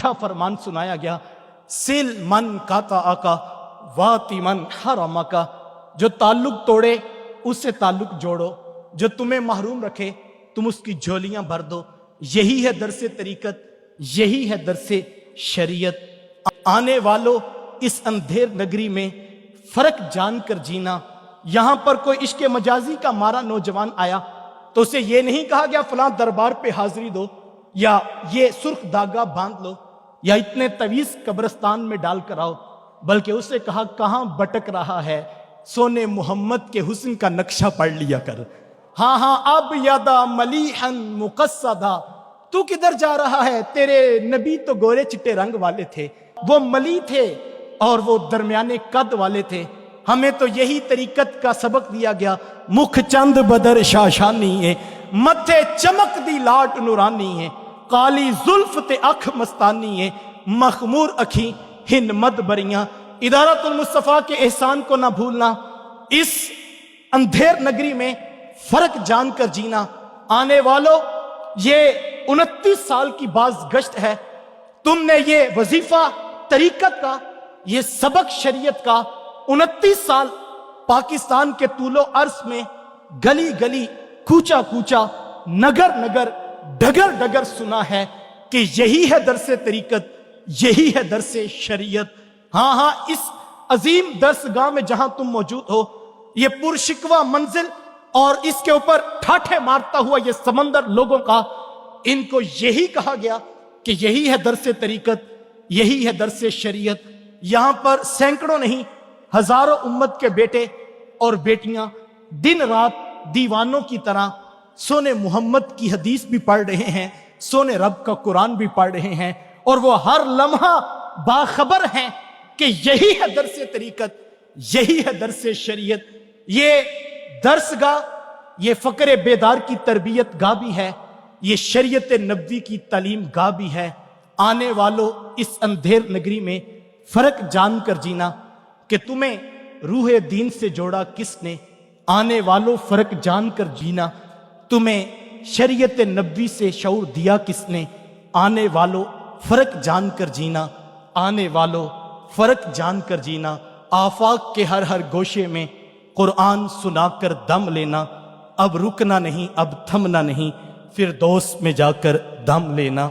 میٹھا فرمان سنایا گیا، سل من کاتا آکا واتی من حرم کا، جو تعلق توڑے اس سے تعلق جوڑو، جو تمہیں محروم رکھے تم اس کی جھولیاں بھر دو۔ یہی ہے درس طریقت، یہی ہے درس شریعت۔ آنے والوں اس اندھیر نگری میں فرق جان کر جینا۔ یہاں پر کوئی عشق مجازی کا مارا نوجوان آیا تو اسے یہ نہیں کہا گیا فلاں دربار پہ حاضری دو، یا یہ سرخ داغا باندھ لو، یا اتنے طویل قبرستان میں ڈال کر آؤ، بلکہ اسے کہا کہاں بٹک رہا ہے، سونے محمد کے حسن کا نقشہ پڑھ لیا کر۔ ہاں ہاں اب یادا ملیحن مقصدہ، تو کدھر جا رہا ہے؟ تیرے نبی تو گورے چٹے رنگ والے تھے، وہ ملی تھے اور وہ درمیانے قد والے تھے۔ ہمیں تو یہی طریقت کا سبق دیا گیا، مکھ چند بدر شاشانی ہے، متھے چمک دی لاٹ نورانی ہے، کالی زلف تے اکھ مستانی ہے، مخمور اکھی ہن مد بریاں۔ ادارت المصطفیٰ کے احسان کو نہ بھولنا، اس اندھیر نگری میں فرق جان کر جینا۔ آنے والوں یہ 29 سال کی باز گشت ہے، تم نے یہ وظیفہ طریقت کا، یہ سبق شریعت کا 29 سال پاکستان کے طول و عرض میں گلی گلی، کوچا کوچا، نگر نگر، ڈگر ڈگر سنا ہے کہ یہی ہے درس طریقت، یہی ہے درس شریعت۔ ہاں ہاں اس عظیم درس گاہ میں جہاں تم موجود ہو، یہ پرشکوہ منزل اور اس کے اوپر ٹھاٹھے مارتا ہوا یہ سمندر لوگوں کا، ان کو یہی کہا گیا کہ یہی ہے درس طریقت، یہی ہے درس شریعت۔ یہاں پر سینکڑوں نہیں ہزاروں امت کے بیٹے اور بیٹیاں دن رات دیوانوں کی طرح سونے محمد کی حدیث بھی پڑھ رہے ہیں، سونے رب کا قرآن بھی پڑھ رہے ہیں، اور وہ ہر لمحہ باخبر ہیں کہ یہی ہے درس طریقت، یہی ہے درس شریعت۔ یہ درس گاہ، یہ فقر بیدار کی تربیت گاہ بھی ہے، یہ شریعت نبوی کی تعلیم گاہ بھی ہے۔ آنے والوں اس اندھیر نگری میں فرق جان کر جینا کہ تمہیں روح دین سے جوڑا کس نے، آنے والوں فرق جان کر جینا تمہیں شریعت نبوی سے شعور دیا کس نے، آنے والوں فرق جان کر جینا، آنے والوں فرق جان کر جینا۔ آفاق کے ہر ہر گوشے میں قرآن سنا کر دم لینا، اب رکنا نہیں، اب تھمنا نہیں، فردوس میں جا کر دم لینا۔